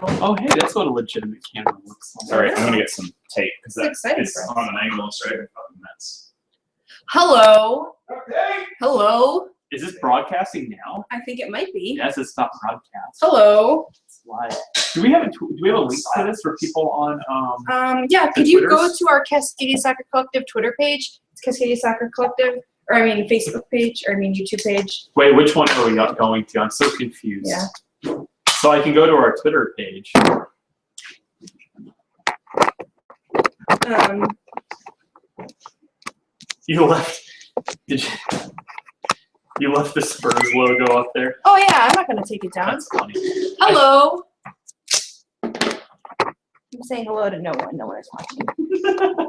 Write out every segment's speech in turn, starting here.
Oh, hey, that's what a legitimate camera looks like. All right, I'm gonna get some tape because It's on an angle. It's right. Fucking nuts. Hello. Okay. Hello. Is this broadcasting now? I think it might be. Yes, it's not broadcast. Hello. It's live. Do we have a link to this for people on Yeah, could you go Twitters? to our Cascadia Soccer Collective Twitter page? It's Cascadia Soccer Collective, or I mean Facebook page, or I mean YouTube page. Wait, which one are we not going to? I'm so confused. Yeah. So I can go to our Twitter page. You left. Did you left the Spurs logo up there? Oh yeah, I'm not gonna take it down. That's funny. Hello. I'm saying hello to no one. No one is watching.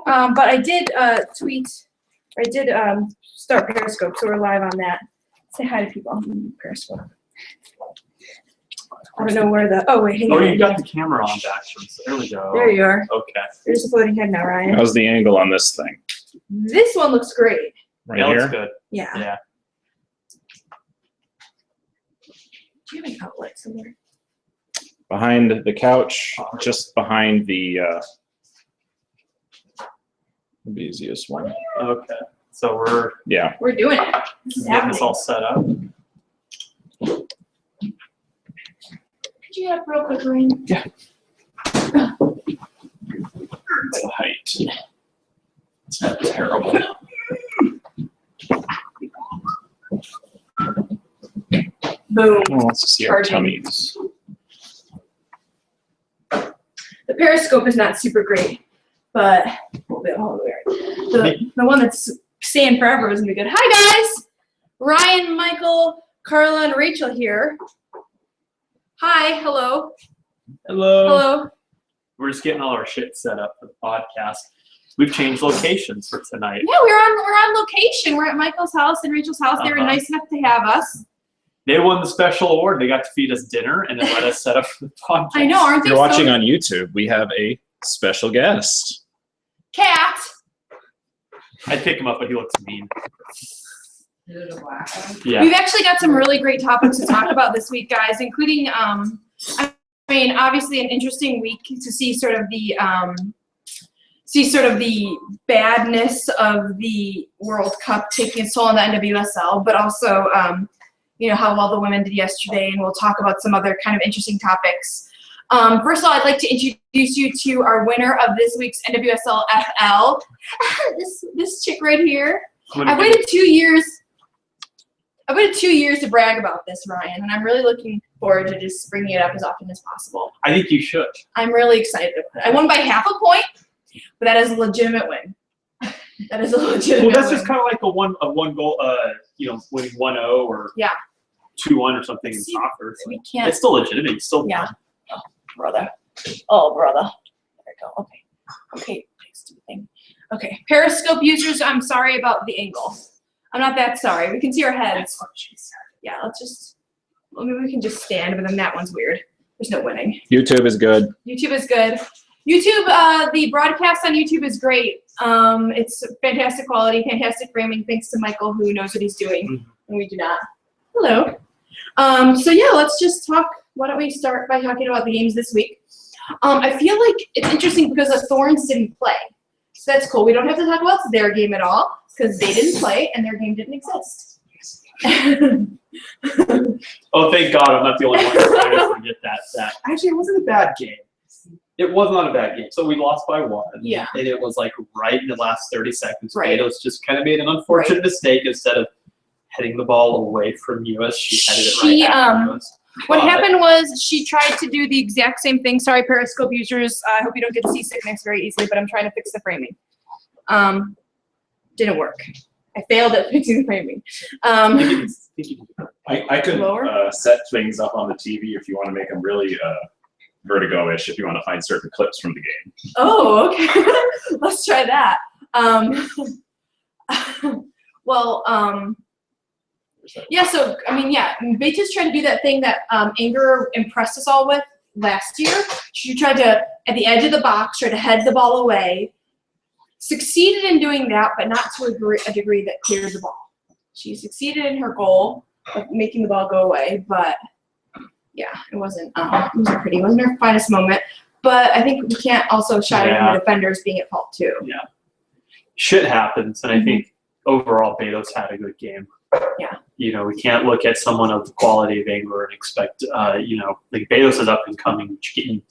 But I did tweet. I did start Periscope, so we're live on that. Say hi to people on Periscope. I don't know where the. Oh wait, hang on. Oh, you got the camera on backwards. There we go. There you are. Okay. There's a floating head now, Ryan. How's the angle on this thing? This one looks great. Right That here. looks good. Yeah. Yeah. Do you have an outlet somewhere? Behind the couch, just behind the easiest one. Okay. So we're Yeah. We're doing it. This is getting happening. this all set up. Could you get up real quick, Ryan? Yeah. The height. It's not terrible. Boom. Well, let's just see our Charging. tummies. The Periscope is not super great, but the one that's staying forever is gonna be good. Hi guys, Ryan, Michael, Carla, and Rachel here. Hi, hello, Hello. hello. We're just getting all our shit set up for the podcast. We've changed locations for tonight. Yeah, we're on location. We're at Michael's house and Rachel's house. They were nice enough to have us. They won the special award. They got to feed us dinner and then let us set up for the podcast. I know, aren't If they? you're watching so on YouTube, we have a special guest. Cat. I'd pick him up, but he looks mean. Is it a black one? Yeah. We've actually got some really great topics to talk about this week, guys, including, I mean, obviously an interesting week to see sort of the badness of the World Cup taking its toll on the NWSL, but also, you know, how well the women did yesterday, and we'll talk about some other kind of interesting topics. First of all, I'd like to introduce you to our winner of this week's NWSL FL, this chick right here. I waited 2 years. I waited 2 years to brag about this, Ryan, and I'm really looking forward to just bringing it up as often as possible. I think you should. I'm really excited. I won by half a point, but that is a legitimate win. That is a legitimate Well, that's win. just kind of like a one goal, you know, winning 1-0 or Yeah. 2-1 or something in See, soccer. So we can't. it's still legitimate. You still Yeah. won. Oh, brother. Oh, brother. There we go. Okay. Okay. Stupid thing. Okay. Periscope users, I'm sorry about the angle. I'm not that sorry. We can see our heads. Yeah, well, maybe we can just stand, but then that one's weird. There's no winning. YouTube is good. YouTube is good. YouTube, the broadcast on YouTube is great. It's fantastic quality, fantastic framing, thanks to Michael, who knows what he's doing, and we do not. Hello. So yeah, let's just talk. Why don't we start by talking about the games this week? I feel like it's interesting because the Thorns didn't play. So that's cool. We don't have to talk about their game at all because they didn't play and their game didn't exist. Oh, thank God I'm not the only one who's trying to forget that. Actually, it wasn't a bad game. It was not a bad game. So we lost by 1. Yeah. And it was like right in the last 30 seconds. Right. It was just kind of made an unfortunate mistake instead of heading the ball away from us. She headed it right at us. What happened was she tried to do the exact same thing. Sorry, Periscope users. I hope you don't get seasickness very easily, but I'm trying to fix the framing. Didn't work. I failed at fixing the framing. I could Lower? set things up on the TV if you want to make them really vertigo-ish, if you want to find certain clips from the game. Oh, okay. Let's try that. Yeah, so, I mean, yeah, Beatrice tried to do that thing that Anger impressed us all with last year. She tried to, at the edge of the box, try to head the ball away. Succeeded in doing that, but not to a degree that cleared the ball. She succeeded in her goal of making the ball go away, but yeah, it wasn't pretty. It wasn't our finest moment. But I think we can't also shy away from the defenders being at fault too. Yeah. Shit happens, and I think overall Betos had a good game. Yeah. You know, we can't look at someone of the quality of Angler and expect, you know, like Betos is up and coming. You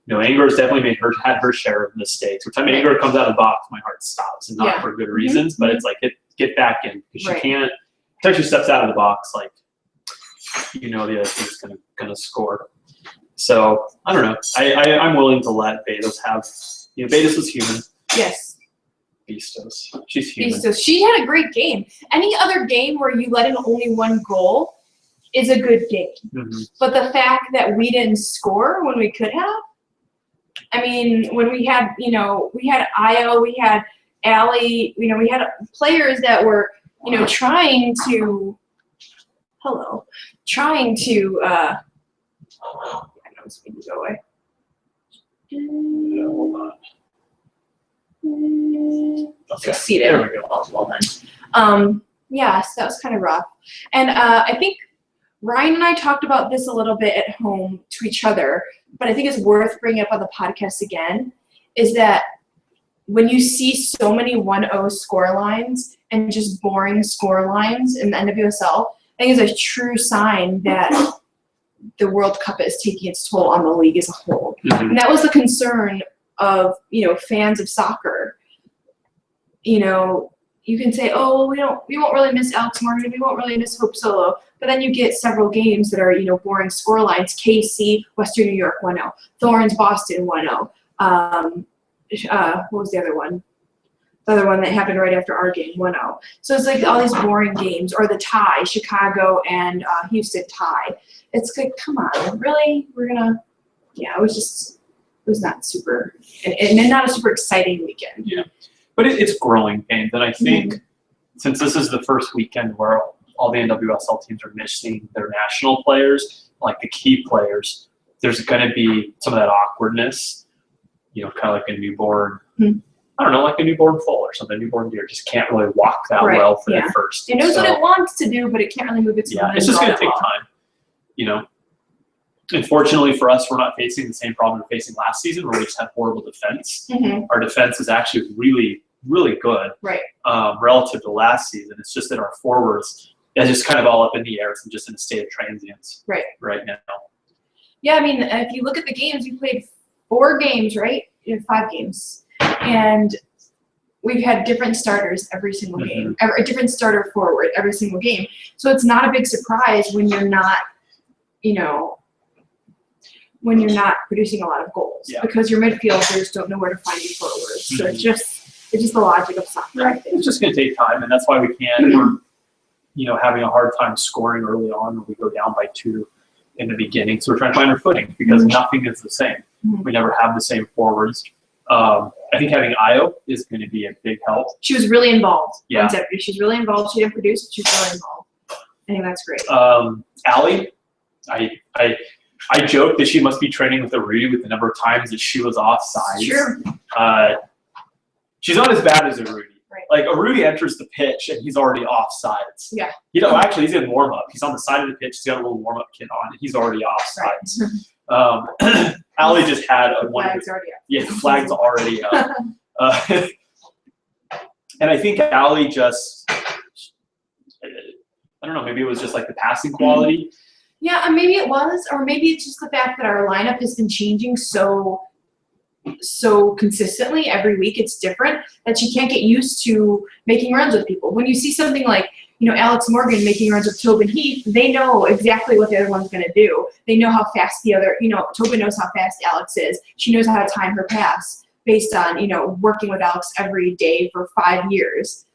know, Angler has definitely had her share of mistakes. Every time Angler comes out of the box, my heart stops, and not for good reasons. But it's like get back in, because she can't. Every time she steps out of the box, like, you know, the other team's gonna score. So I don't know. I'm willing to let Betos have. You know, Betos was human. Yes. Beastos. She's human. Beastos. She had a great game. Any other game where you let in only one goal is a good game. But the fact that we didn't score when we could have, I mean, when we had, you know, we had Io, we had Allie, you know, we had players that were, you know, trying to, I know it's going to go away. Hold on. Succeeded. There we go. Well done. Yeah, so that was kind of rough. And I think Ryan and I talked about this a little bit at home to each other, but I think it's worth bringing up on the podcast again, is that when you see so many 1-0 score lines and just boring score lines in the NWSL, I think it's a true sign that the World Cup is taking its toll on the league as a whole. And that was the concern of, you know, fans of soccer. You know, you can say, oh, we won't really miss Alex Morgan, we won't really miss Hope Solo, but then you get several games that are, you know, boring score lines. KC, Western New York 1-0, Thorns, Boston 1-0. What was the other one? The other one that happened right after our game, 1-0. So it's like all these boring games, or the tie, Chicago and Houston tie. It's like, come on, really? We're gonna, it was not super, and not a super exciting weekend. Yeah, but it's growing pains, and I think since this is the first weekend where all the NWSL teams are missing their national players, like the key players, there's going to be some of that awkwardness. You know, kind of like a newborn. I don't know, like a newborn foal or something. A newborn deer just can't really walk that well for their first. It knows what it wants to do, but it can't really move its movement. It's just going to take time. You know. Unfortunately for us, we're not facing the same problem we were facing last season, where we just had horrible defense. Our defense is actually really, really good relative to last season. It's just that our forwards, it's just kind of all up in the air. It's just in a state of transience right now. Yeah, I mean, if you look at the games, we played 4 games, right? 5 games. And we've had different starters every single game, a different starter forward every single game. So it's not a big surprise when you're not, you know, when you're not producing a lot of goals, because your midfielders don't know where to find you forwards. So it's just the logic of soccer. I think. It's just going to take time, and that's why we can't. We're, you know, having a hard time scoring early on when we go down by 2 in the beginning. So we're trying to find our footing, because nothing is the same. We never have the same forwards. I think having Io is going to be a big help. She was really involved. She's really involved. She didn't produce, but she's really involved. I think that's great. Allie, I joke that she must be training with Arudi with the number of times that she was offside. Sure. She's not as bad as Arudi. Like, Arudi enters the pitch and he's already offsides. Yeah. You know, actually, he's in warm up. He's on the side of the pitch. He's got a little warm up kit on, and he's already offsides. Allie just had a one. Flag's already up. Yeah, the flag's already up. And I think Allie just, I don't know, maybe it was just like the passing quality. Yeah, maybe it was, or maybe it's just the fact that our lineup has been changing so consistently every week. It's different that she can't get used to making runs with people. When you see something like, you know, Alex Morgan making runs with Tobin Heath, they know exactly what the other one's going to do. They know how fast the other, you know, Tobin knows how fast Alex is. She knows how to time her pass based on, you know, working with Alex every day for 5 years.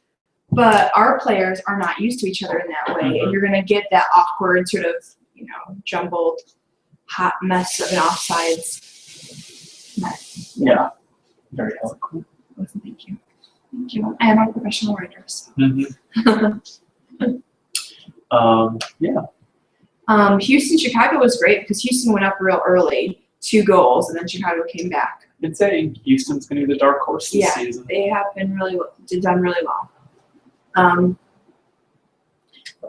But our players are not used to each other in that way, and you're going to get that awkward sort of, you know, jumbled, hot mess of an offsides mess. Yeah, very eloquent. Thank you. Thank you. I am a professional writer. So. Houston, Chicago was great because Houston went up real early, 2 goals, and then Chicago came back. I've been saying Houston's going to be the dark horse this season. They have been done really well.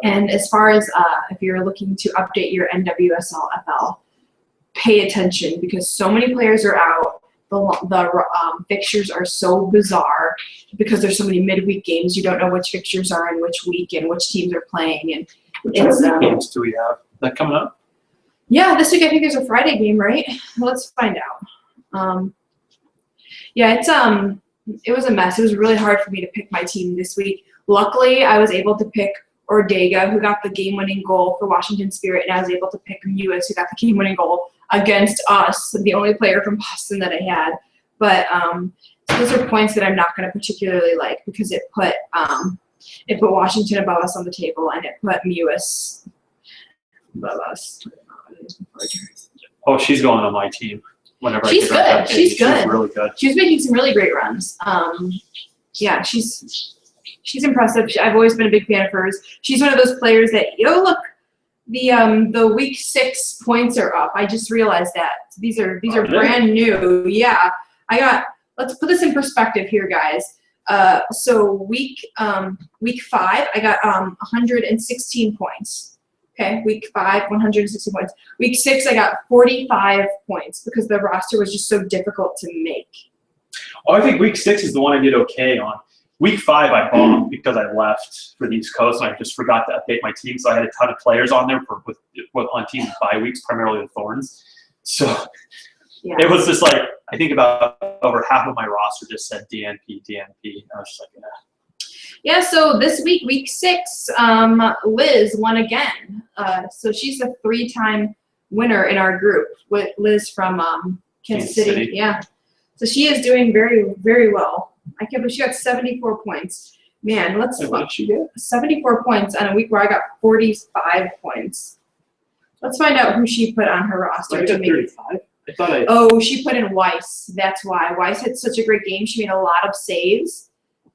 And as far as if you're looking to update your NWSL FL, pay attention because so many players are out. The fixtures are so bizarre because there's so many midweek games. You don't know which fixtures are in which week and which teams are playing. And Which games do we have? That coming up? Yeah, this week I think there's a Friday game, right? Let's find out. Yeah, it was a mess. It was really hard for me to pick my team this week. Luckily, I was able to pick Ortega, who got the game-winning goal for Washington Spirit, and I was able to pick Mewis, who got the game-winning goal against us, the only player from Boston that I had. But those are points that I'm not going to particularly like because it put Washington above us on the table, and it put Mewis above us. Oh, she's going on my team. Whenever She's I get her good. She's good. She's really good. She was making some really great runs. Yeah, she's impressive. I've always been a big fan of hers. She's one of those players that look, the week 6 points are up. I just realized that these are brand new. Yeah, let's put this in perspective here, guys. So week 5, I got 116 points. Okay, week 5, 160 points. Week 6, I got 45 points because the roster was just so difficult to make. Oh, I think week 6 is the one I did okay on. Week 5, I bombed because I left for the East Coast and I just forgot to update my team. So I had a ton of players on there on teams bye weeks, primarily the Thorns. So Yeah. it was just like, I think about over half of my roster just said DNP. I was just like, yeah. Yeah, so this week, week 6, Liz won again. So she's a 3-time winner in our group with Liz from Kansas City. Yeah. So she is doing very, very well. I can't believe she got 74 points. Man, What did she get? 74 points on a week where I got 45 points. Let's find out who she put on her roster. I got 35. I thought Oh, she put in Weiss. That's why. Weiss had such a great game. She made a lot of saves.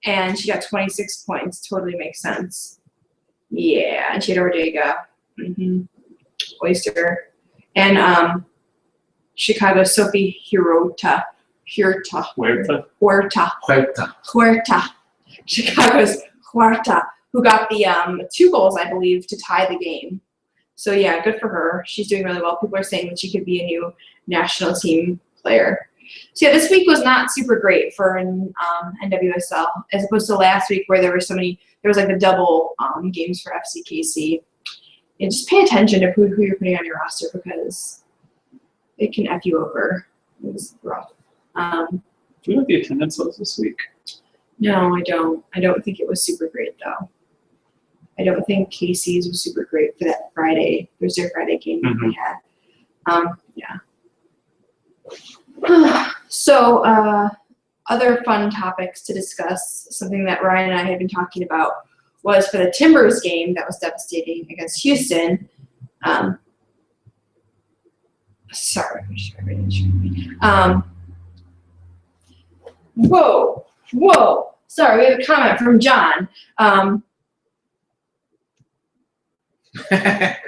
And she got 26 points. Totally makes sense. Yeah, and she had Ortega, Oyster, and Chicago Sophie Huerta. Chicago's Huerta, who got the 2 goals, I believe, to tie the game. So yeah, good for her. She's doing really well. People are saying that she could be a new national team player. So yeah, this week was not super great for NWSL as opposed to last week where there was like the double games for FCKC. And just pay attention to who you're putting on your roster because it can F you over. It was rough. Do you know what the attendance was this week? No, I don't. I don't think it was super great though. I don't think Casey's was super great for that Thursday Friday game that we had. Yeah. So, other fun topics to discuss, something that Ryan and I had been talking about was for the Timbers game that was devastating against Houston. Whoa. Sorry, we have a comment from John.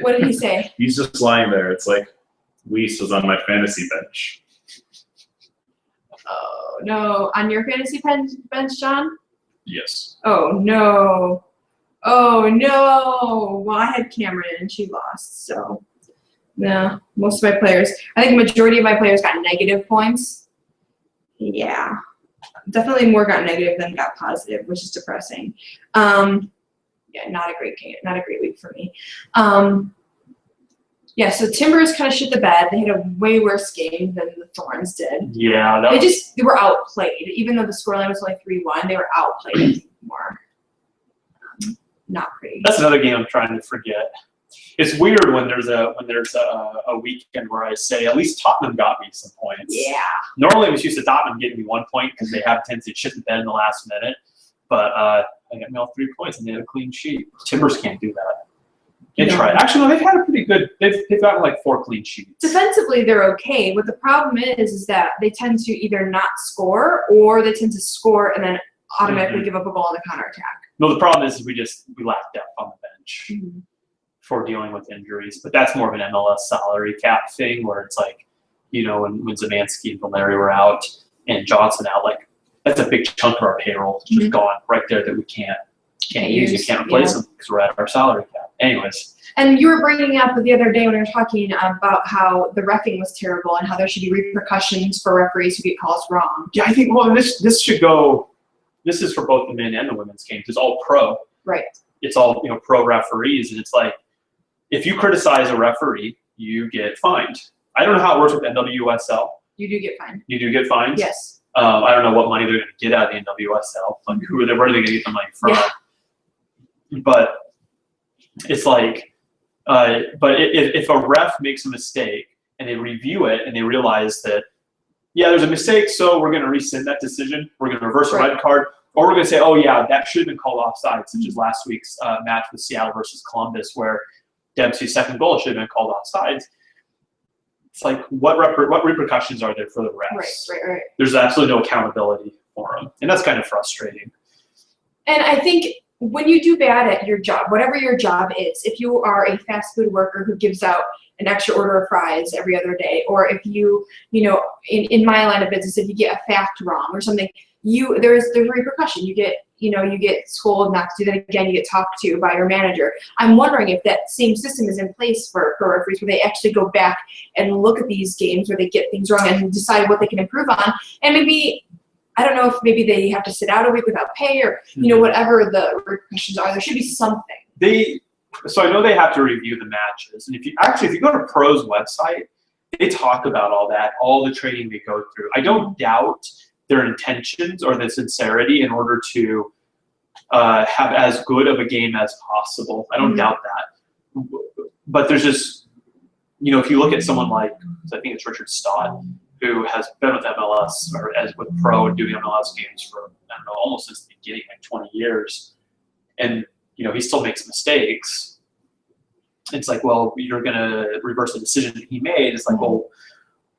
What did he say? He's just lying there. It's like Weiss was on my fantasy bench. Oh, no. On your fantasy bench, John? Yes. Oh, no. Well, I had Cameron and she lost, so no. Most of my players, I think the majority of my players got negative points. Yeah. Definitely more got negative than got positive, which is depressing. Yeah, not a great game, not a great week for me. Yeah, so Timbers kind of shit the bed. They had a way worse game than the Thorns did. Yeah, They were outplayed. Even though the scoreline was only 3-1, they were outplayed more. Not pretty. That's another game I'm trying to forget. It's weird when there's a weekend where I say at least Tottenham got me some points. Yeah. Normally I'm used to Tottenham getting me 1 point because they have a tendency to shit the bed in the last minute. But I got me all 3 points and they had a clean sheet. Timbers can't do that. They tried. Actually, no, they've had a pretty good. They've gotten like 4 clean sheets. Defensively, they're okay. What the problem is that they tend to either not score or they tend to score and then automatically give up a goal on the counterattack. No, the problem is we lack depth on the bench for dealing with injuries. But that's more of an MLS salary cap thing where it's like, when Zemansky and Valeri were out and Johnson out, like that's a big chunk of our payroll just gone right there that we can't use. You can't replace them because we're at our salary cap. anyways. And you were bringing up the other day when we were talking about how the reffing was terrible and how there should be repercussions for referees who get calls wrong. Yeah, I think, well, this should go, this is for both the men and the women's games. It's all pro. Right. It's all, pro referees. And it's like, if you criticize a referee, you get fined. I don't know how it works with NWSL. You do get fined. You do get fined? Yes. I don't know what money they're going to get out of the NWSL. Like, where are they going to get the money from? Yeah. But it's like, but if a ref makes a mistake and they review it and they realize that, yeah, there's a mistake, so we're going to rescind that decision. We're going to reverse a red card. Or we're going to say, oh, yeah, that should have been called offside, such as last week's match with Seattle versus Columbus, where Dempsey's second goal should have been called offside. It's like, what repercussions are there for the refs? Right. There's absolutely no accountability for them, and that's kind of frustrating. And I think when you do bad at your job, whatever your job is, if you are a fast food worker who gives out an extra order of fries every other day, or if you in my line of business, if you get a fact wrong or something, there's repercussion. You get scolded not to do that again. You get talked to by your manager. I'm wondering if that same system is in place for referees, where they actually go back and look at these games where they get things wrong and decide what they can improve on. And maybe, I don't know if maybe they have to sit out a week without pay, or whatever the repercussions are. There should be something. So I know they have to review the matches, and if you go to Pro's website, they talk about all that, all the training they go through. I don't doubt their intentions or the sincerity in order to have as good of a game as possible. I don't doubt that. But there's just, if you look at someone like, I think it's Richard Stott, who has been with MLS or with Pro doing MLS games for, I don't know, almost since the beginning, like 20 years. And, he still makes mistakes. It's like, well, you're going to reverse the decision that he made. It's like, well,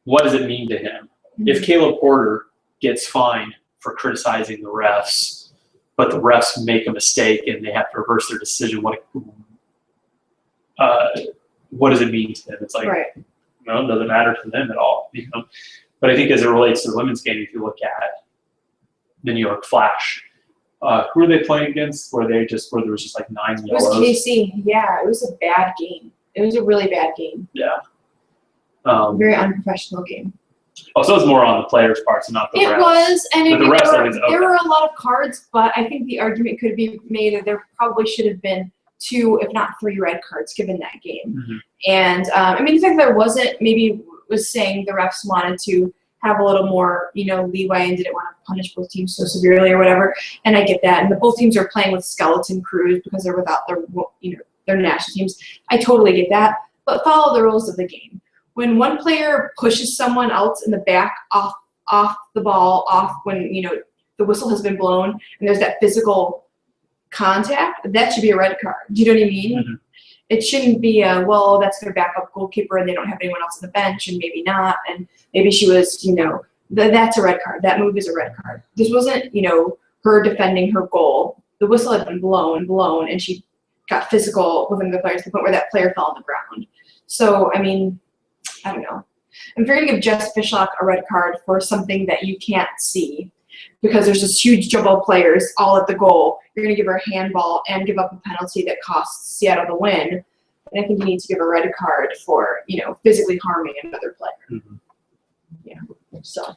what does it mean to him? If Caleb Porter gets fined for criticizing the refs, but the refs make a mistake and they have to reverse their decision, what does it mean to them? It's like, it doesn't matter to them at all. But I think as it relates to the women's game, if you look at the New York Flash, who are they playing against? Where there was just like 9 yellows? It was KC. Yeah, it was a bad game. It was a really bad game. Yeah. Very unprofessional game. Oh, so it was more on the players' parts and not the refs. It was, and there were a lot of cards, but I think the argument could be made that there probably should have been 2, if not 3 red cards given that game. And the fact that there wasn't, maybe was saying the refs wanted to have a little more, leeway and didn't want to punish both teams so severely or whatever. And I get that. And both teams are playing with skeleton crews because they're without their national teams. I totally get that. But follow the rules of the game. When one player pushes someone else in the back off the ball, when, the whistle has been blown and there's that physical contact, that should be a red card. Do you know what I mean? It shouldn't be that's their backup goalkeeper and they don't have anyone else on the bench and maybe not. And maybe she was, that's a red card. That move is a red card. This wasn't, her defending her goal. The whistle had been blown, and she got physical with the players to the point where that player fell on the ground. So, I don't know. If you're going to give Jess Fishlock a red card for something that you can't see, because there's this huge jumbo of players all at the goal, you're going to give her a handball and give up a penalty that costs Seattle the win. And I think you need to give a red card for, physically harming another player. Yeah. So.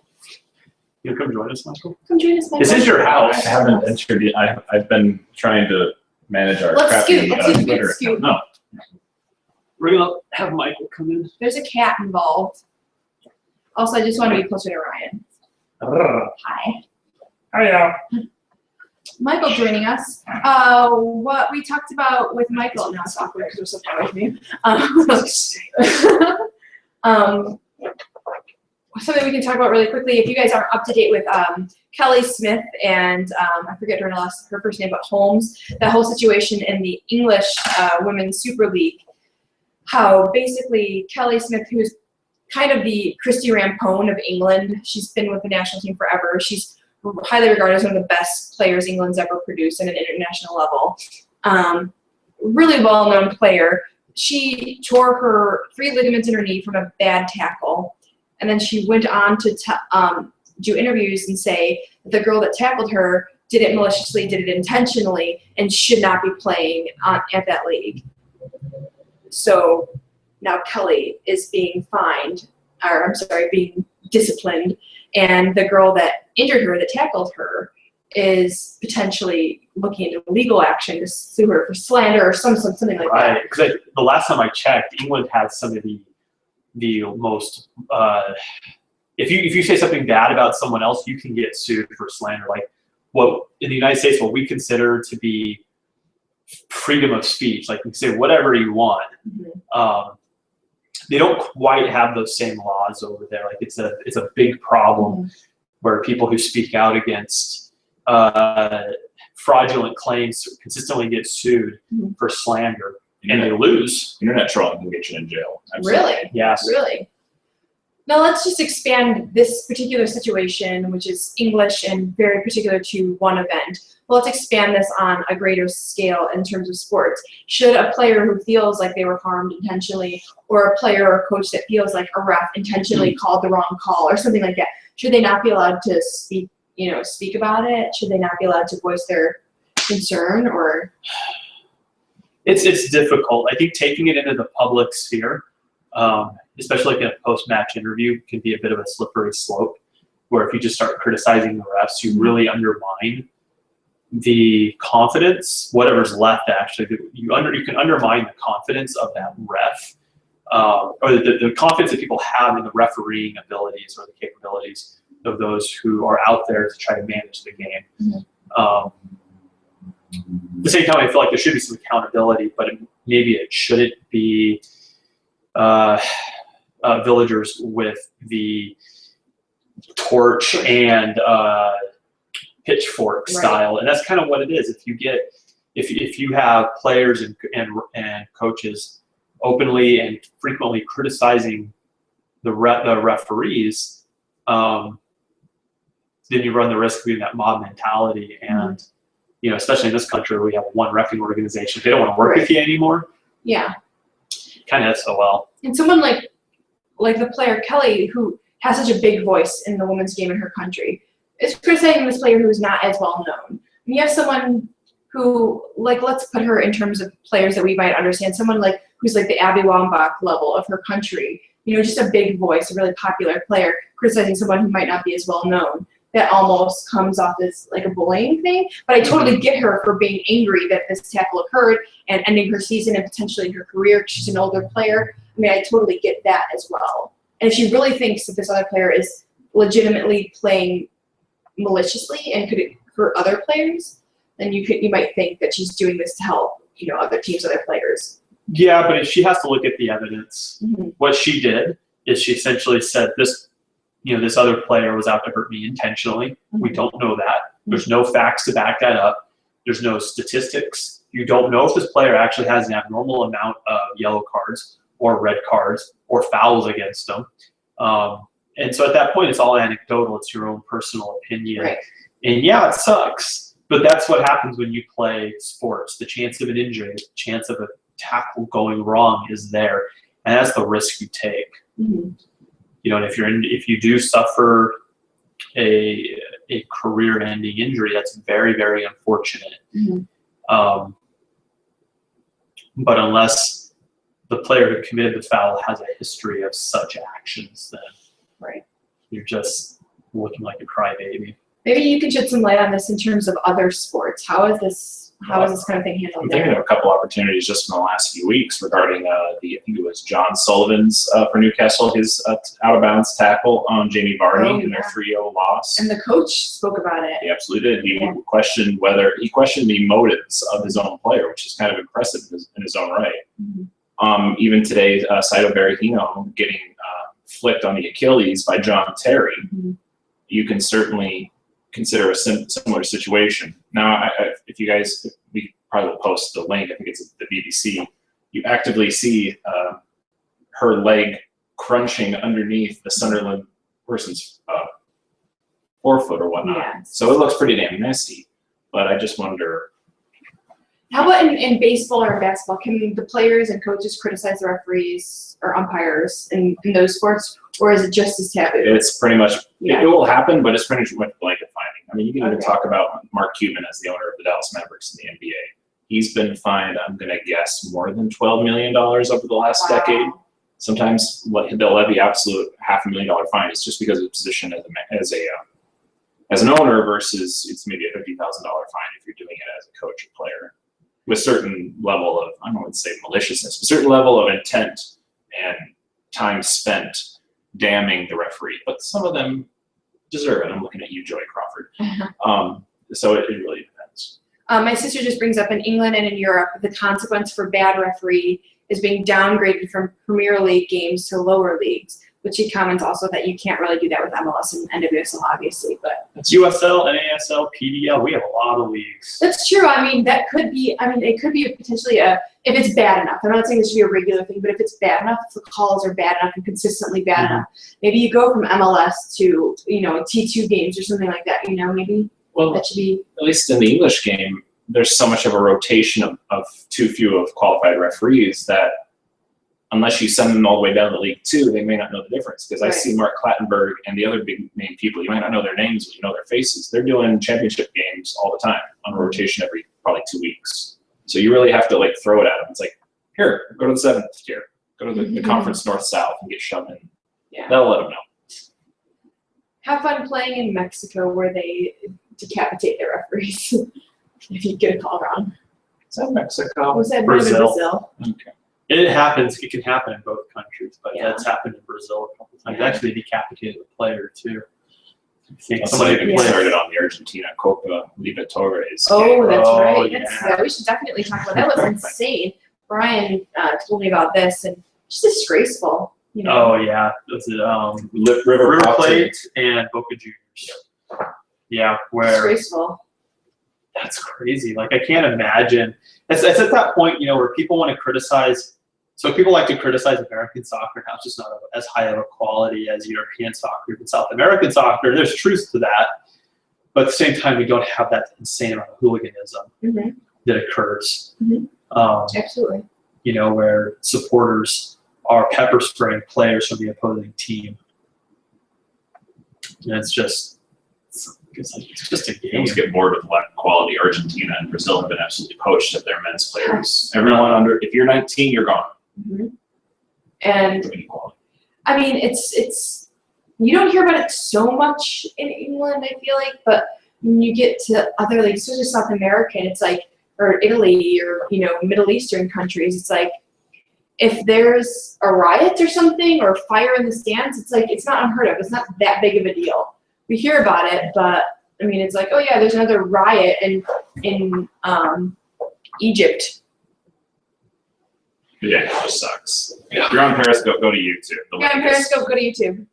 You'll come join us, Michael? Come join us, Michael. This is your house. I haven't entered it. I've been trying to manage our Let's crappy scoot. Twitter account. No. We're going to have Michael come in. There's a cat involved. Also, I just want to be closer to Ryan. Hi. Hiya. Michael joining us. What we talked about with Michael, now it's awkward because we're so far away from me. Something we can talk about really quickly, if you guys aren't up to date with Kelly Smith and I forget her first name, but Holmes, that whole situation in the English Women's Super League, how basically Kelly Smith, who's kind of the Christy Rampone of England, she's been with the national team forever. She's highly regarded as one of the best players England's ever produced at an international level. Really well-known player. She tore her 3 ligaments in her knee from a bad tackle. And then she went on to do interviews and say that the girl that tackled her did it maliciously, did it intentionally, and should not be playing at that league. so now Kelly is being being disciplined, and the girl that injured her, that tackled her, is potentially looking into legal action to sue her for slander or something like that. Right, because the last time I checked, England had some of the most. If you say something bad about someone else, you can get sued for slander. Like what in the United States, what we consider to be freedom of speech, like you can say whatever you want. They don't quite have those same laws over there. Like it's a big problem where people who speak out against fraudulent claims consistently get sued for slander, and they lose. Internet trolling can get you in jail. Absolutely. Really? Yes. Really? Now let's just expand this particular situation, which is English and very particular to one event. Well, let's expand this on a greater scale in terms of sports. Should a player who feels like they were harmed intentionally, or a player or coach that feels like a ref intentionally called the wrong call or something like that, should they not be allowed to speak about it? Should they not be allowed to voice their concern? Or it's difficult. I think taking it into the public sphere, especially like in a post-match interview, can be a bit of a slippery slope, where if you just start criticizing the refs, you really undermine the confidence, whatever's left actually. You can undermine the confidence of that ref, or the confidence that people have in the refereeing abilities or the capabilities of those who are out there to try to manage the game. At the same time, I feel like there should be some accountability, but maybe it shouldn't be villagers with the torch and pitchfork style, and that's kind of what it is. If you have players and coaches openly and frequently criticizing the referees, then you run the risk of being that mob mentality. And especially in this country, we have one reffing organization. If they don't want to work with you anymore. Yeah. Kind of so. And someone like the player Kelly, who has such a big voice in the women's game in her country, is criticizing this player who is not as well known. And you have someone who, let's put her in terms of players that we might understand, someone who's like the Abby Wambach level of her country, just a big voice, a really popular player, criticizing someone who might not be as well known. That almost comes off as like a bullying thing. But I totally get her for being angry that this tackle occurred and ending her season and potentially her career. She's an older player. I mean, I totally get that as well. And if she really thinks that this other player is legitimately playing maliciously and could hurt other players, then you might think that she's doing this to help, other teams, other players. Yeah, but if she has to look at the evidence. What she did is she essentially said this other player was out to hurt me intentionally. We don't know that. There's no facts to back that up. There's no statistics. You don't know if this player actually has an abnormal amount of yellow cards or red cards or fouls against them. And so at that point, it's all anecdotal. It's your own personal opinion. Right. And yeah, it sucks. But that's what happens when you play sports. The chance of an injury, the chance of a tackle going wrong is there. And that's the risk you take. And if you do suffer a career-ending injury, that's very, very unfortunate. But unless the player who committed the foul has a history of such actions, then you're just looking like a crybaby. Maybe you can shed some light on this in terms of other sports. How is this kind of thing handled? I'm thinking of a couple opportunities just in the last few weeks regarding I think it was John Sullivan's for Newcastle, his out of bounds tackle on Jamie Varney in their 3-0 loss. And the coach spoke about it. He absolutely did. He questioned the motives of his own player, which is kind of impressive in his own right. Even today, Saito Berahino getting flicked on the Achilles by John Terry. You can certainly consider a similar situation. Now, if you guys, we probably will post the link, I think it's the BBC, you actively see her leg crunching underneath the Sunderland person's forefoot or whatnot. Yeah. So it looks pretty damn nasty. But I just wonder. How about in baseball or in basketball? Can the players and coaches criticize the referees or umpires in those sports? Or is it just as taboo? It's pretty much, it will happen, but it's pretty much blanket finding. I mean, you can even talk about Mark Cuban as the owner of the Dallas Mavericks in the NBA. He's been fined, I'm going to guess, more than $12 million over the last decade. Sometimes they'll levy absolute $500,000 fine. It's just because of the position as an owner versus it's maybe a $50,000 fine if you're doing it as a coach or player, with certain level of, I don't want to say maliciousness, but certain level of intent and time spent damning the referee. But some of them deserve it. I'm looking at you, Joey Crawford. So it really depends. My sister just brings up in England and in Europe, the consequence for bad referee is being downgraded from Premier League games to lower leagues, but she comments also that you can't really do that with MLS and NWSL, obviously. But it's USL, NASL, PDL. We have a lot of leagues. That's true. I mean, that could be. I mean, it could be potentially if it's bad enough. I'm not saying this should be a regular thing, but if it's bad enough, if the calls are bad enough and consistently bad enough, maybe you go from MLS to T2 games or something like that. Maybe that should be. At least in the English game, there's so much of a rotation of too few of qualified referees that unless you send them all the way down to League 2, they may not know the difference. Because I see Mark Clattenburg and the other big name people, you might not know their names, but you know their faces. They're doing championship games all the time on rotation every probably 2 weeks. So you really have to throw it at them. It's like, here, go to the 7th tier. Go to the conference north-south and get shoved in. Yeah. That'll let them know. Have fun playing in Mexico where they decapitate their referees if you get a call wrong. Is that Mexico? Was that Brazil? Okay. It happens. It can happen in both countries, but Yeah. that's happened in Brazil a couple times. Yeah. Actually, decapitated a player too. I think Somebody somebody started on the Argentina Copa Libertadores. Oh, that's Oh, right. yeah. We should definitely talk about that. That was insane. Brian told me about this, and just disgraceful. Oh yeah, was it River Plate and Boca Juniors? Yeah, where Disgraceful. that's crazy. I can't imagine. It's at that point, where people want to criticize. So people like to criticize American soccer now. It's just not as high of a quality as European soccer and South American soccer. There's truth to that. But at the same time, we don't have that insane amount of hooliganism that occurs. Absolutely. Where supporters are pepper spraying players from the opposing team. And it's just a game. You almost get bored with what quality Argentina and Brazil have been absolutely poached at their men's players. Everyone if you're 19, you're gone. And I mean, it's you don't hear about it so much in England, I feel like, but when you get to other leagues, especially South American, it's or Italy or Middle Eastern countries, it's if there's a riot or something or fire in the stands, it's not unheard of. It's not that big of a deal. We hear about it, but I mean, it's oh yeah, there's another riot in Egypt. Yeah, it just sucks. Yeah. If you're on Periscope, go to YouTube. Yeah, on Periscope, go to YouTube.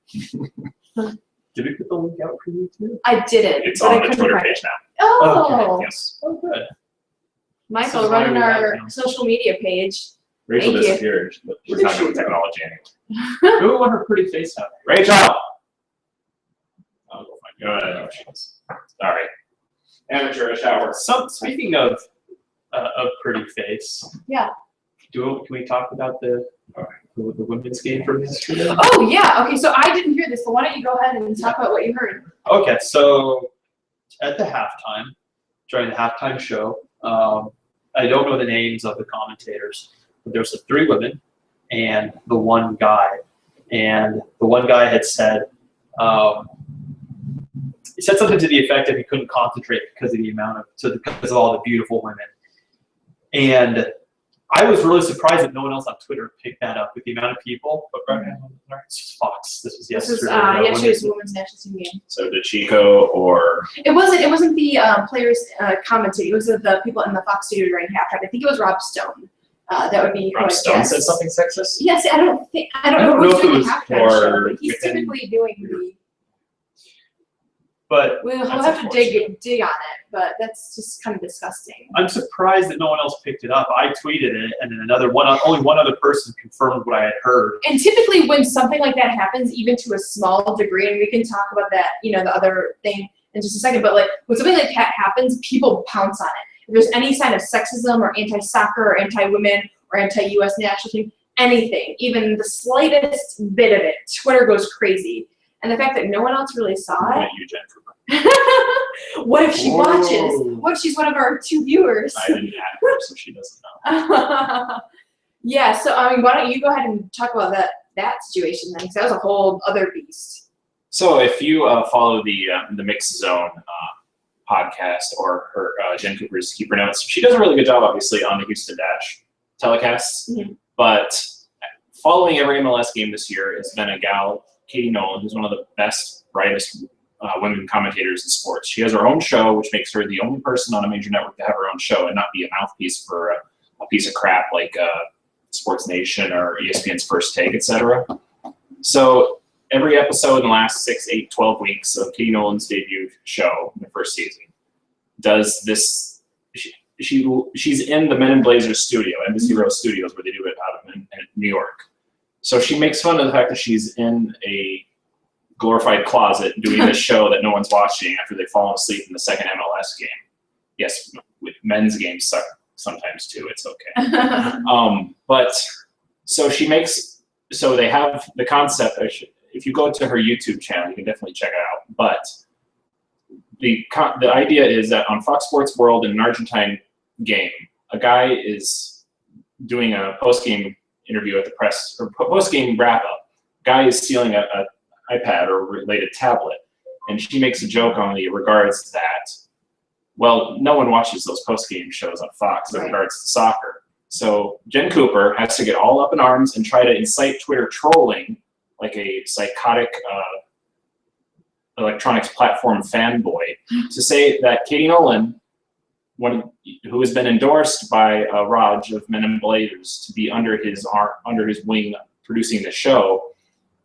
Did we put the link out for YouTube? I didn't. It's but on I the couldn't Twitter find page it. now. Oh, Okay. Yes. Oh, good. Michael, This is why running we have our him. social media page. Rachel Thank you. disappeared, but she's not good with technology anyway. Who want her pretty face out? Rachel! I'll go find you. I know where she is. Sorry. Amateurish hour. Speaking of pretty face. Yeah. Can we talk about the women's game from yesterday? Oh yeah. Okay, so I didn't hear this, so why don't you go ahead and talk about what you heard? Okay, so at the halftime, during the halftime show, I don't know the names of the commentators, but there was the 3 women and the 1 guy. And the 1 guy had said, he said something to the effect that he couldn't concentrate because of all the beautiful women. And I was really surprised that no one else on Twitter picked that up with the amount of people. But it's Fox. This was yesterday. Yesterday's women's national team game. So did Chico or It wasn't the players commentating. It was the people in the Fox studio during halftime. I think it was Rob Stone. That would be Rob Stone said something sexist? Yes, I don't know know who's if doing it the was halftime show, but he's within- typically doing the. But We'll That's have to dig unfortunate. on it, but that's just kind of disgusting. I'm surprised that no one else picked it up. I tweeted it, and then only one other person confirmed what I had heard. And typically when something like that happens, even to a small degree, and we can talk about that, the other thing in just a second, but when something like that happens, people pounce on it. If there's any sign of sexism or anti-soccer or anti-women or anti-US national team, anything, even the slightest bit of it, Twitter goes crazy. And the fact that no one else really saw Looking it. at you, Jennifer. What if she Whoa. watches? What if she's one of our 2 viewers? I didn't add her, so she doesn't know. Yeah, so I mean, why don't you go ahead and talk about that situation then? Because that was a whole other beast. So if you follow the Mix Zone podcast or her Jen Cooper's Keeper Notes, she does a really good job, obviously, on the Houston Dash telecasts. Mhm. But following every MLS game this year has been a gal, Katie Nolan, who's one of the best, brightest women commentators in sports. She has her own show, which makes her the only person on a major network to have her own show and not be a mouthpiece for a piece of crap like Sports Nation or ESPN's First Take, etc. So every episode in the last 6, 8, 12 weeks of Katie Nolan's debut show in the first season does this. She's in the Men in Blazers studio, Embassy Row Studios, where they do it out of in New York. So she makes fun of the fact that she's in a glorified closet doing this show that no one's watching after they've fallen asleep in the second MLS game. Yes, with men's games suck sometimes too. It's okay. But so she makes. So they have the concept. If you go to her YouTube channel, you can definitely check it out. But the idea is that on Fox Sports World in an Argentine game, a guy is doing a post-game interview at the press, or post-game wrap-up. Guy is stealing an iPad or related tablet, and she makes a joke on the regards that, well, no one watches those post-game shows on Fox in regards to soccer. So Jen Cooper has to get all up in arms and try to incite Twitter trolling like a psychotic electronics platform fanboy to say that Katie Nolan, who has been endorsed by Raj of Men in Blazers to be under his wing producing the show,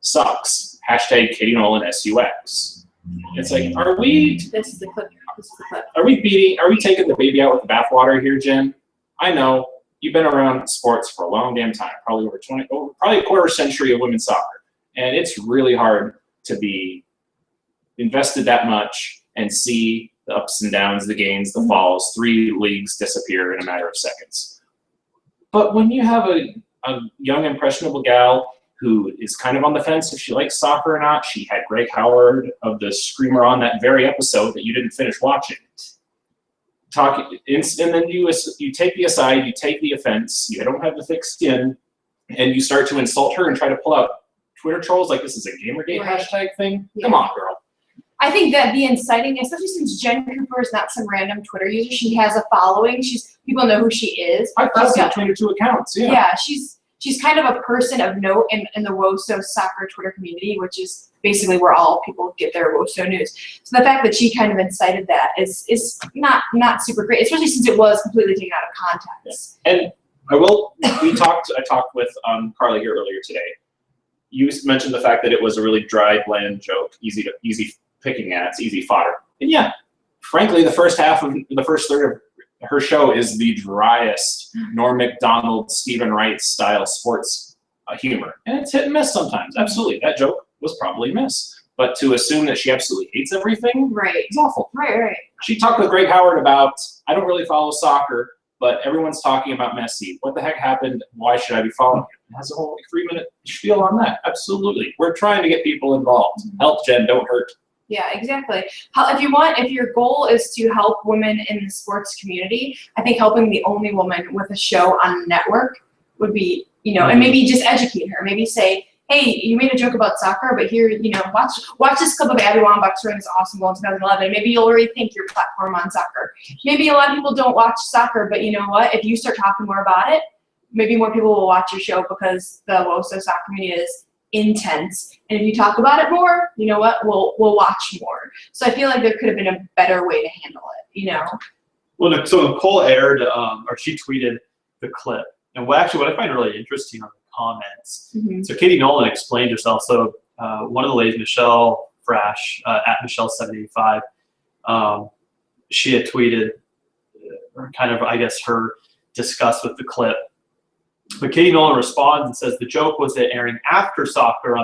sucks. Hashtag Katie Nolan SUX. It's like, are we? This is the clip. This is the clip. Are we taking the baby out with the bathwater here, Jen? I know you've been around sports for a long damn time, probably probably a quarter century of women's soccer, and it's really hard to be invested that much and see the ups and downs, the gains, the falls, 3 leagues disappear in a matter of seconds. But when you have a young, impressionable gal who is kind of on the fence if she likes soccer or not, she had Greg Howard of the Screamer on that very episode that you didn't finish watching. And then you take the aside, you take the offense, you don't have the thick skin, and you start to insult her and try to pull out Twitter trolls like this is a Gamergate hashtag thing. Yeah. Come on, girl. I think that the inciting, especially since Jen Cooper is not some random Twitter user, she has a following. People know who she is. 5,000 between her 2 accounts. Yeah. Yeah, she's kind of a person of note in the WOSO soccer Twitter community, which is basically where all people get their WOSO news. So the fact that she kind of incited that is not super great, especially since it was completely taken out of context. Yeah. And I talked with Carly here earlier today. You mentioned the fact that it was a really dry, bland joke, easy picking at, it's easy fodder. And yeah, frankly, the first third of her show is the driest Norm Macdonald, Stephen Wright style sports humor. And it's hit and miss sometimes. Absolutely. That joke was probably a miss. But to assume that she absolutely hates everything is awful. Right. She talked with Greg Howard about, I don't really follow soccer, but everyone's talking about Messi. What the heck happened? Why should I be following him? It has a whole 3-minute spiel on that. Absolutely. We're trying to get people involved. Help, Jen, don't hurt. Yeah, exactly. If your goal is to help women in the sports community, I think helping the only woman with a show on a network would be, and maybe just educate her. Maybe say, hey, you made a joke about soccer, but here, watch this clip of Abby Wambach scoring this awesome goal in 2011. Maybe you'll rethink your platform on soccer. Maybe a lot of people don't watch soccer, but you know what? If you start talking more about it, maybe more people will watch your show because the WOSO soccer community is intense. And if you talk about it more, you know what? We'll watch more. So I feel like there could have been a better way to handle it, Well, so Nicole aired, or she tweeted the clip. And what I find really interesting on the comments, so Katie Nolan explained herself. So one of the ladies, Michelle Frash, at Michelle785, she had tweeted kind of, I guess, her disgust with the clip. But Katie Nolan responds and says the joke was that airing after soccer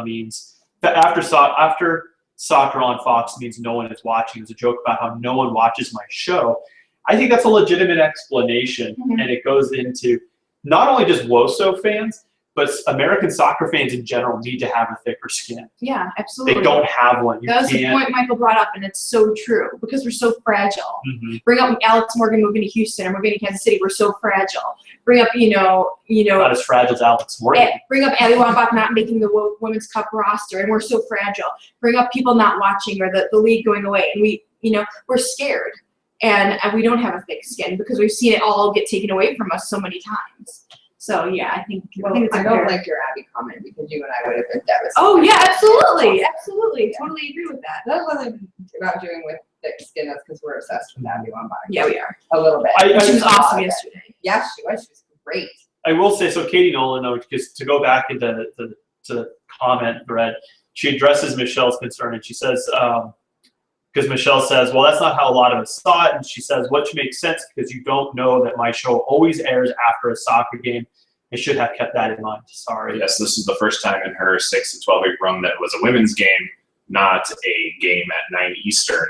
after soccer on Fox means no one is watching. It's a joke about how no one watches my show. I think that's a legitimate explanation, and it goes into not only just WOSO fans, But American soccer fans in general need to have a thicker skin. Yeah, absolutely. They don't have one. That was the point Michael brought up, and it's so true because we're so fragile. Bring up Alex Morgan moving to Houston or moving to Kansas City. We're so fragile. Bring up, not as fragile as Alex Morgan. Bring up Abby Wambach not making the Women's Cup roster, and we're so fragile. Bring up people not watching or the league going away, and we're scared, and we don't have a thick skin because we've seen it all get taken away from us so many times. So yeah, I think it's I don't like your Abby comment because you and I would have been devastated. Oh yeah, absolutely. Totally agree with that. That wasn't about doing with thick skin. That's because we're obsessed with Abby Wambach. Yeah, we are. A little bit. She was awesome yesterday. Yes, she was. She was great. I will say, so Katie Nolan, though, because to go back into the comment thread, she addresses Michelle's concern, and she says, because Michelle says, well, that's not how a lot of us saw it, and she says, which makes sense because you don't know that my show always airs after a soccer game. I should have kept that in mind. Sorry. Yes, this is the first time in her 6 to 12 week run that was a women's game, not a game at 9 Eastern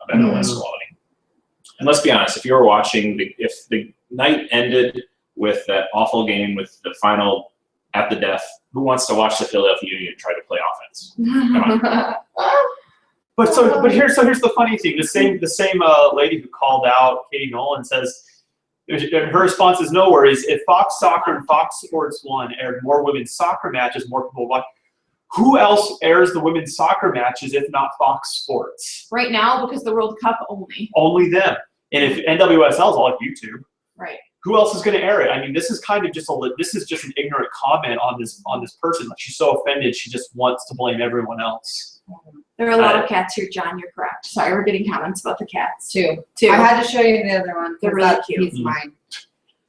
of MLS quality. And let's be honest, if you were watching, if the night ended with that awful game with the final at the death, who wants to watch the Philadelphia Union try to play offense? Come on. But here's the funny thing. The same lady who called out Katie Nolan says, her response is no worries. If Fox Soccer and Fox Sports 1 aired more women's soccer matches, more people watch. Who else airs the women's soccer matches if not Fox Sports? Right now, because the World Cup only. Only them. And if NWSL is all on YouTube, right? Who else is going to air it? I mean, this is kind of just an ignorant comment on this person. Like, she's so offended, she just wants to blame everyone else. There are a lot of cats here, John. You're correct. Sorry, we're getting comments about the cats. Two. I had to show you the other one. They're really cute. He's mine.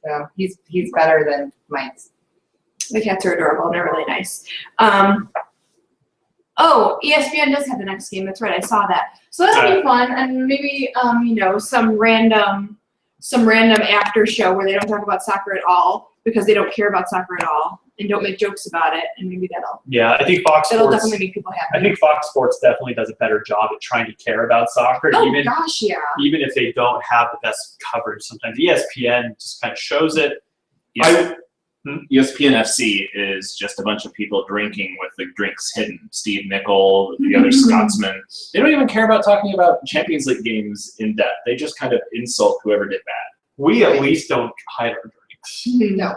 So he's better than mine. The cats are adorable and they're really nice. Oh, ESPN does have the next game. That's right. I saw that. So that'll be fun, and maybe some random after show where they don't talk about soccer at all because they don't care about soccer at all and don't make jokes about it, and maybe that'll. Yeah, I think Fox Sports. That'll definitely make people happy. I think Fox Sports definitely does a better job at trying to care about soccer. Oh even, gosh, yeah. Even if they don't have the best coverage, sometimes ESPN just kind of shows it. ESPN FC is just a bunch of people drinking with the drinks hidden. Steve Nicol, the other Scotsman. They don't even care about talking about Champions League games in depth. They just kind of insult whoever did bad. We at least don't hide our drinks. No.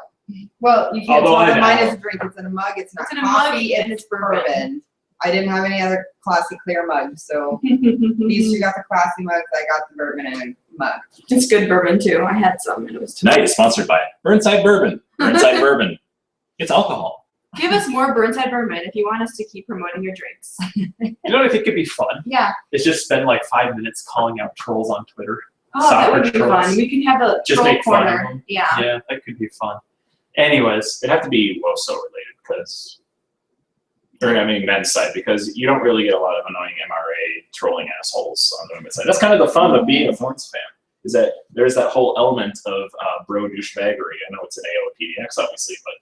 Well, you can't tell that mine is a drink. It's in a mug. It's not coffee. It's bourbon. I didn't have any other classy clear mugs, so these two got the classy mugs. I got the bourbon and mug. It's good bourbon too. I had some and it was tonight is sponsored by Burnside Bourbon. Burnside Bourbon. It's alcohol. Give us more Burnside Bourbon if you want us to keep promoting your drinks. You know what I think could be fun? Yeah. It's just spend like 5 minutes calling out trolls on Twitter. Oh, that would be fun. We can have a just troll make corner. Fun of them. Yeah. Yeah, that could be fun. Anyways, it'd have to be WOSO related because, or I mean men's side, because you don't really get a lot of annoying MRA trolling assholes on the women's side. That's kind of the fun of being a Florence fan, is that there's that whole element of bro douchebaggery. I know it's an AOPDX obviously, but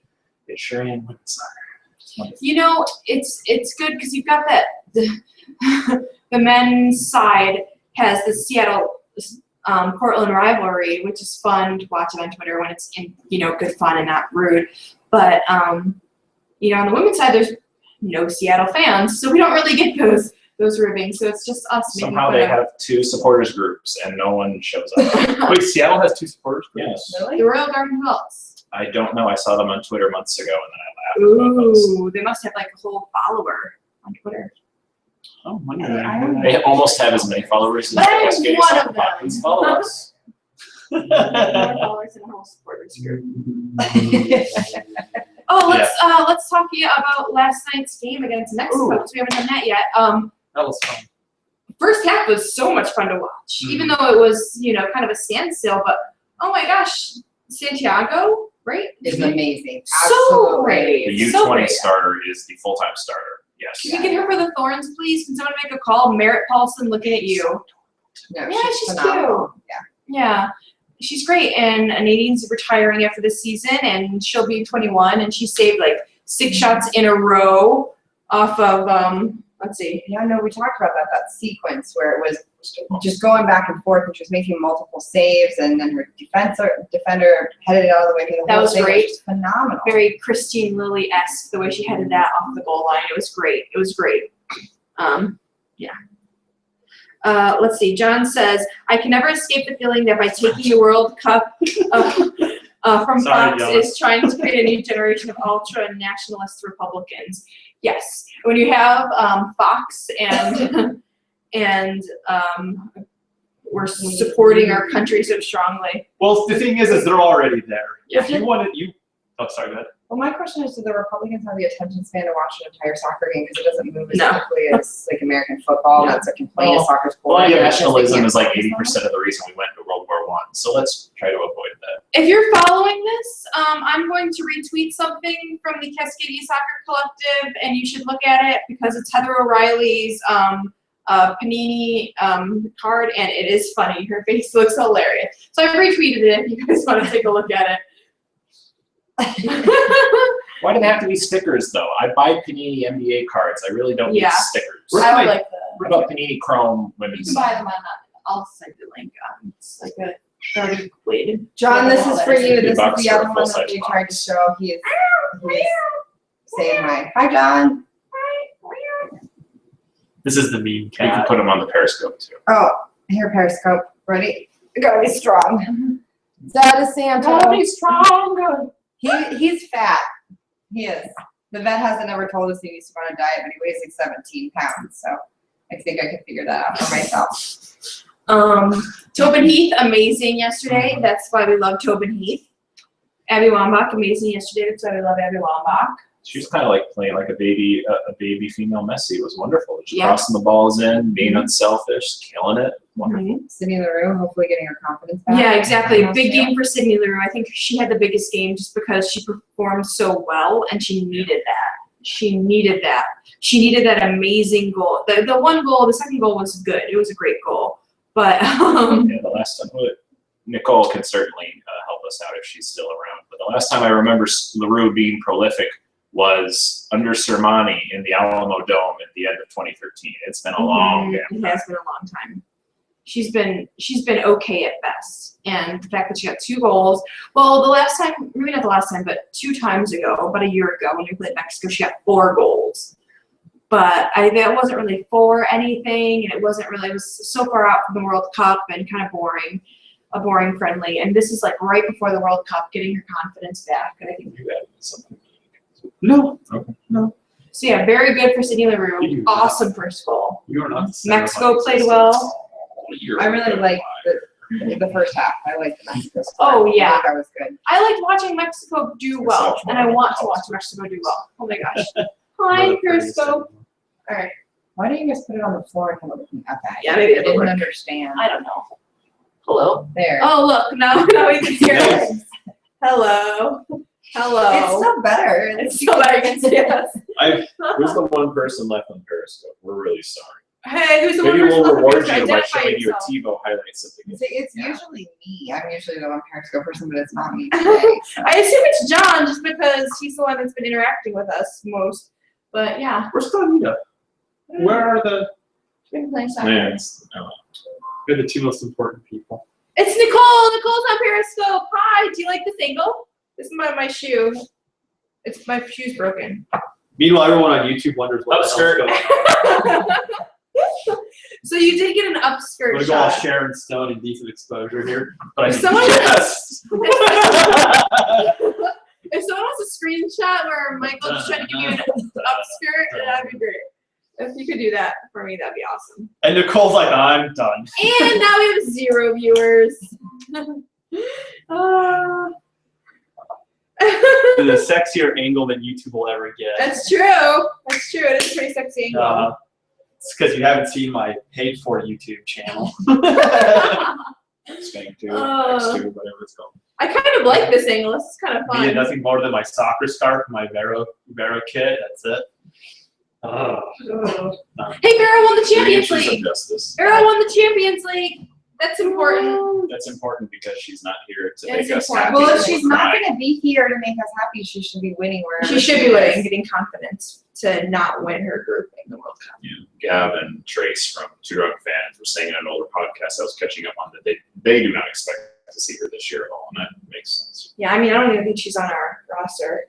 it's sure in women's soccer. You know, it's good because you've got that the men's side has the Seattle Portland rivalry, which is fun to watch it on Twitter when it's in good fun and not rude. But on the women's side, there's no Seattle fans, so we don't really get those ribbings. So it's just us. Somehow they have two supporters groups and no one shows up. Wait, Seattle has two supporters groups? Yes. Really? The Royal Garden Hills. I don't know. I saw them on Twitter months ago and then I laughed. Ooh, they must have like a whole follower on Twitter. Oh, they almost have as many followers as Cascadia soccer Pockets follow us. More followers in a whole supporters group. Oh, let's talk about last night's game against Mexico because we haven't done that yet. That was fun. First half was so much fun to watch, even though it was kind of a standstill. But oh my gosh, Santiago, right? Is amazing. So great. The U20 starter is the full-time starter. Yes. Can we get her for the Thorns, please? Can someone make a call? Merritt Paulson looking at you. No, yeah, she's phenomenal. cute. Yeah. She's great. And Nadine's retiring after this season, and she'll be 21, and she saved like 6 shots in a row off of Let's see. Yeah, no, we talked about that sequence where it was just going back and forth, and she was making multiple saves, and then her defender headed it out of the way. That was great. Which was phenomenal. Very Christine Lilly-esque, the way she headed that off the goal line. It was great. It was great. Yeah. Let's see. John says, I can never escape the feeling that by taking the World Cup from Fox is trying to create a new generation of ultra-nationalist Republicans. Yes. When you have Fox and we're supporting our country so strongly. Well, the thing is they're already there. Yeah. If you wanted, oh, sorry, go ahead. Well, my question is, do the Republicans have the attention span to watch an entire soccer game because it doesn't move as No. quickly as like American football? Yeah. And that's a complaint of soccer sport. Well, nationalism is like 80% of the reason we went to World War I. So let's try to avoid that. If you're following this, I'm going to retweet something from the Cascadia Soccer Collective, and you should look at it because it's Heather O'Reilly's Panini card, and it is funny. Her face looks hilarious. So I retweeted it if you guys want to take a look at it. Why do they have to be stickers, though? I buy Panini NBA cards. I really don't need stickers. I would like What about Panini Chrome You women's? can buy them on I'll send the link. It's like a already completed. John, this is for you. This is $50 the for a other one that full-size we tried to box. show. He's saying hi. Hi, John. This is the meme You can cat. put them on the Periscope, too. Oh, here, Periscope. Ready? Gotta be strong. Dad Santa. stronger. He's fat. He is. The vet hasn't ever told us he needs to go on a diet, but he weighs like 17 pounds. So I think I could figure that out for myself. Tobin Heath, amazing yesterday. That's why we love Tobin Heath. Abby Wambach, amazing yesterday. That's why we love Abby Wambach. She was kind of like playing like a baby female Messi. It was wonderful. Just Yeah. crossing the balls in, being unselfish, killing it. Wonderful. Sitting in the room, hopefully getting her confidence back. Yeah, exactly. Yeah. Big game for Sydney Leroux. I think she had the biggest game just because she performed so well, and she needed that. She needed that. She needed that amazing goal. The one goal, the second goal was good. It was a great goal. But Yeah, the last time, Nicole can certainly help us out if she's still around. But the last time I remember LaRue being prolific was under Sermani in the Alamo Dome at the end of 2013. It's been a long it damn has been a long time. She's been okay at best. And the fact that she got 2 goals. Well, the last time, maybe not the last time, but 2 times ago, about a year ago when we played Mexico, she got 4 goals. But that wasn't really for anything, and it was so far out from the World Cup and kind of boring, a boring friendly. And this is like right before the World Cup, getting her confidence back. And I think you had something. No. Okay. No. so. Yeah, very good for Sydney Leroux. You do. Awesome first goal. You are not. Mexico played well. I really liked the first half. I liked the Mexico score. Oh, yeah. I think that was good. I liked watching Mexico do well, and I want to watch Mexico do well. Oh my gosh. Hi, Periscope. All right. Why don't you guys put it on the floor and come up looking at that? Yeah, maybe I it'll didn't work. understand. I don't know. Hello. There. Oh, look. Now we can hear us. Hello. Hello. It's still better. It's still better. You can see us. Who's the one person left on Periscope? We're really sorry. Hey, who's the Maybe one person we'll looking reward for? you by Identify showing you a yourself. TiVo highlights of the game. It's usually me. I'm usually the one Periscope person, but it's not me today. So. I assume it's John just because he's the one that's been interacting with us most. But yeah. Where's Anita? Where are the? We've been playing soccer. Man, They're the 2 most important people. It's Nicole. Nicole's on Periscope. Hi. Do you like this angle? This is my shoe. My shoe's broken. Meanwhile, everyone on YouTube wonders what the Upskirt. hell's going on. So you did get an I'm upskirt gonna go all shot. Sharon Stone and decent exposure here, but I If need someone- yes. If someone wants a screenshot where Michael's trying to give you an upskirt, that'd be great. If you could do that for me, that'd be awesome. And Nicole's like, I'm done. And now we have 0 viewers. The sexier angle than YouTube will ever get. That's true. That's true. It is a pretty sexy angle. It's because you haven't seen my paid-for YouTube channel. Spank 2, Oh. X2, whatever it's called. I kind of like this angle. This is kind of Me and fun. nothing more than my soccer scarf, my Vero kit. That's it. Oh. Hey, Vero won the Champions Three inches League. of justice. Vero won the Champions League. That's important. That's important because she's not here to It's make us important. happy. Well, if or she's not cry. going to be here to make us happy, she should be winning wherever She should be winning, is. getting confidence to not win her group in the World Cup. Gab and Trace from Two Drunk Fans were saying in an older podcast I was catching up on that they do not expect to see her this year at all, and that makes sense. Yeah, I mean, I don't even think she's on our roster.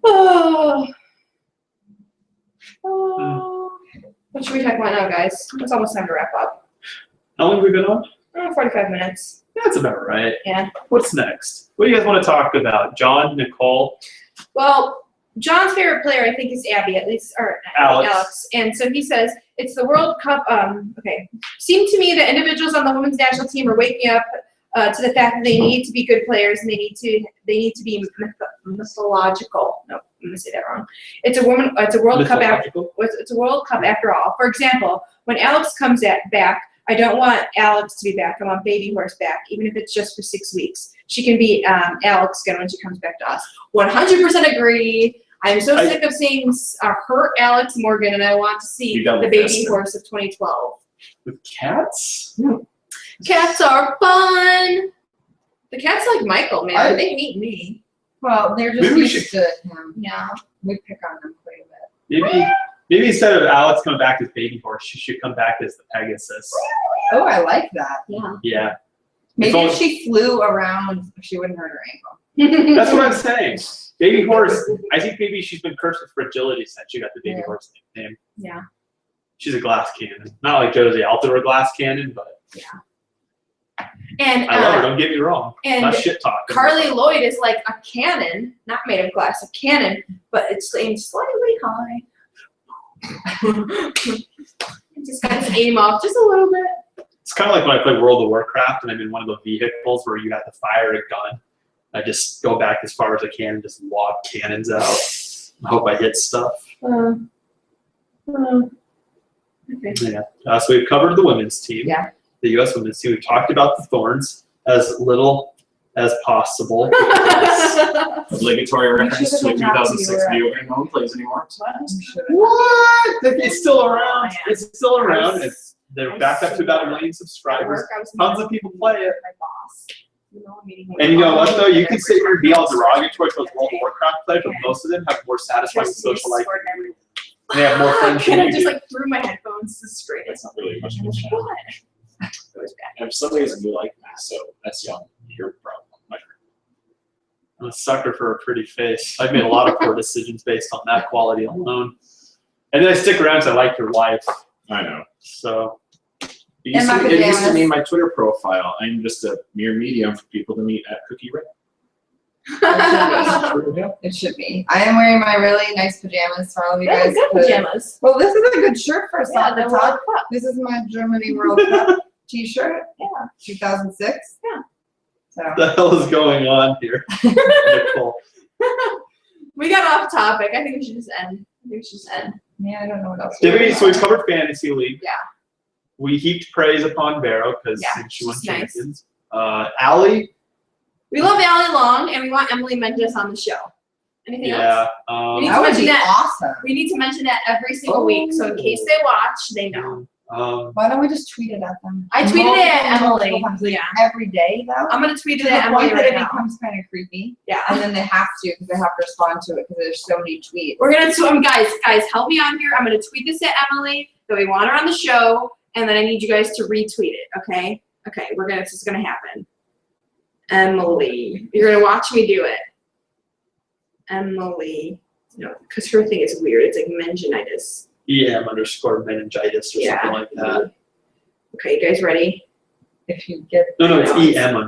Oh. What should we talk about now, guys? It's almost time to wrap up. How long have we been on? 45 minutes. That's about right. Yeah. What's next? What do you guys want to talk about? John, Nicole? Well, John's favorite player, I think, is Abby, at least, or Alex. And so he says, it's the World Cup. Okay. Seemed to me that individuals on the women's national team are waking up to the fact that they need to be good players and they need to be mythological. No, I'm gonna say that wrong. It's a World Cup it's a World Cup after all. For example, when Alex comes back, I don't want Alex to be back. I want Baby Horse back, even if it's just for 6 weeks. She can be Alex again when she comes back to us. 100% agree. I'm so sick of seeing hurt Alex Morgan, and I want to see the Baby Horse of 2012. With cats? Cats are fun. The cats like Michael, man. They hate me. Well, they're just Maybe we used to him. Yeah. We pick on them quite a bit. Maybe instead of Alex coming back as Baby Horse, she should come back as the Pegasus. Oh, I like that. Yeah. Yeah. Maybe if she flew around, she wouldn't hurt her ankle. That's what I'm saying. Baby Horse, I think maybe she's been cursed with fragility since she got the Baby Horse nickname. Yeah. She's a glass cannon. Not like Josie Alter a glass cannon, but yeah. And I love her, don't get me wrong. And not shit talking. Carly Lloyd is like a cannon, not made of glass, a cannon, but it's aimed slightly high. Just kind of aim off just a little bit. It's kind of like when I play World of Warcraft and I'm in one of those vehicles where you have to fire a gun. I just go back as far as I can and just lob cannons out. I hope I hit stuff. Okay. Yeah. So we've covered the women's team. Yeah. The U.S. women's team. We've talked about the Thorns as little as possible. Obligatory reference to a 2006 video game no one plays anymore. What? It's still around. It's still around. They're back up to about 1 million subscribers. Tons of people play it. And you know what, though? You can sit here and be all derogatory to those World of Warcraft players, but most of them have more satisfying social life. They have more friends than I you just do. like threw my headphones straight. That's not really much of a What? challenge. It was bad. And for some reason you like me, so that's your problem. I'm a sucker for a pretty face. I've made a lot of poor decisions based on that quality alone. And then I stick around because I like your wife. I know. So. It used to be my Twitter profile. I'm just a mere medium for people to meet at Cookie Red. It should be. I am wearing my really nice pajamas for all of you guys. Good pajamas. Well, this is a good shirt for a soccer the World talk. Cup. This is my Germany World Cup t-shirt. Yeah. 2006. Yeah. So. What the hell is going on here? Nicole. We got off topic. I think we should just end. Yeah, I don't know what else. So we've covered Fantasy League. Yeah. We heaped praise upon Vero because she won she's nice. champions. Allie. We love Allie Long, and we want Emily Mendes on the show. Anything else? We need That to would mention be that. awesome. We need to mention that every single week, so in case they watch, they know. Why don't we just tweet it at them? I tweeted it at Multiple Emily. times, like, Yeah. every day, though. I'm gonna tweet To it at the Emily point that right it now. becomes kind of creepy. Yeah. And then they have to because they have to respond to it because there's so many tweets. We're gonna guys, help me on here. I'm gonna tweet this at Emily that we want her on the show, and then I need you guys to retweet it. Okay? Okay. This is gonna happen. Emily, you're gonna watch me do it. Emily, no, because her thing is weird. It's like meningitis. EM_meningitis or something like that. Okay, you guys ready? If you get No, it's No, EM_.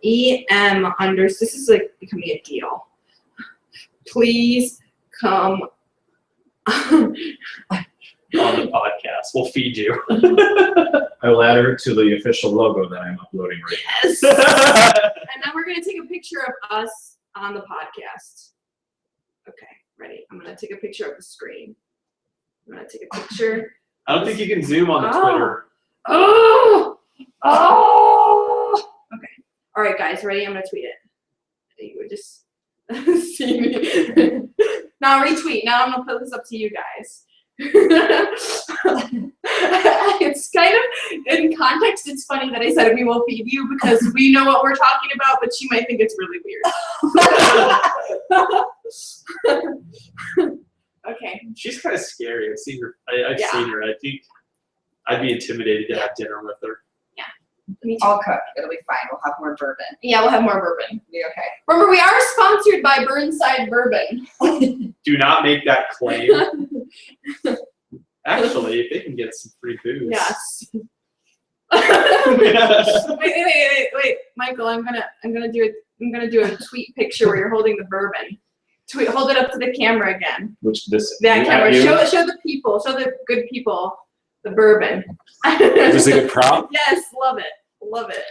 EM_. This is like becoming a deal. Please come On the podcast. We'll feed you. I will add her to the official logo that I'm uploading right now. Yes. And then we're gonna take a picture of us on the podcast. Okay, ready? I'm gonna take a picture of the screen. I'm gonna take a picture. I don't think you can zoom on the Twitter. Oh! Okay. All right, guys, ready? I'm gonna tweet it. You would just see me. Now retweet. Now I'm gonna put this up to you guys. In context, it's funny that I said we will feed you because we know what we're talking about, but she might think it's really weird. Okay. She's kind of scary. I've seen her. I've Yeah. seen her. I think I'd be intimidated to have dinner with her. Me too. I'll cook. It'll be fine. We'll have more bourbon. Yeah, we'll have more bourbon. Be okay. Remember, we are sponsored by Burnside Bourbon. Do not make that claim. Actually, if they can get some free booze. Yes. wait, Michael. I'm gonna do a tweet picture where you're holding the bourbon. Hold it up to the camera again. Which this? That camera. You? Show the people. Show the good people the bourbon. Is this a good prop? Yes, love it. Love it.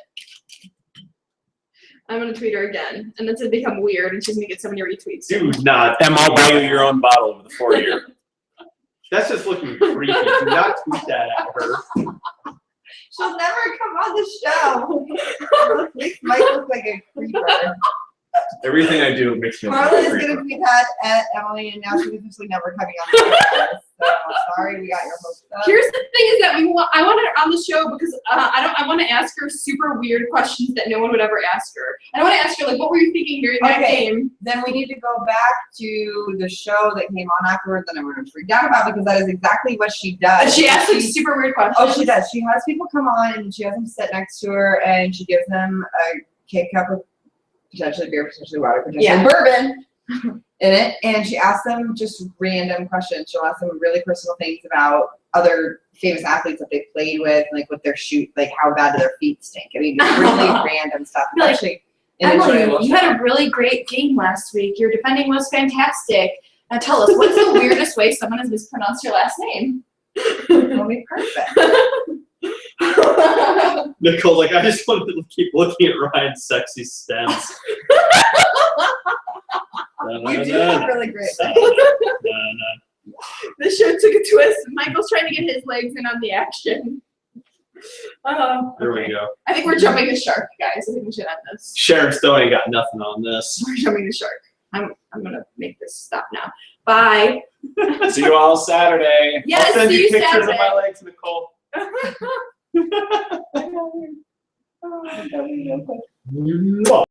I'm gonna tweet her again, and it's gonna become weird, and she's gonna get so many retweets. Do not. Em, I'll buy you your own bottle with a 4-year. That's just looking creepy. Do not tweet that at her. She'll never come on the show. Makes Mike look like a creeper. Everything I do makes me look like Carla a is creeper. going to be that at Emily, and now she's officially never coming on the show. So sorry, we got your hopes up. Here's the thing: is that I want her on the show because I want to ask her super weird questions that no one would ever ask her. I want to ask her like, what were you thinking during that game? Then we need to go back to the show that came on afterwards that everyone freaked out about because that is exactly what she does. She asks like super weird questions. Oh, she does. She has people come on and she has them sit next to her and she gives them a K-cup of potentially beer, potentially water, potentially bourbon in it, and she asks them just random questions. She'll ask them really personal things about other famous athletes that they played with, like what their shoot, like how bad do their feet stink. I mean, really random stuff. It's Like, actually an enjoyable Emily, you show. had a really great game last week. Your defending was fantastic. Now tell us, what's the weirdest way someone has mispronounced your last name? It'll be perfect. Nicole's like, I just wanted to keep looking at Ryan's sexy stems. You do have really great legs. The show took a twist. Michael's trying to get his legs in on the action. There we Okay. go. I think we're jumping the shark, guys. I think we should end this. Sharon Stone ain't got nothing on this. We're jumping the shark. I'm gonna make this stop now. Bye. See you all Saturday. Yes, I'll send see you you pictures Saturday. of my legs, Nicole. Oh,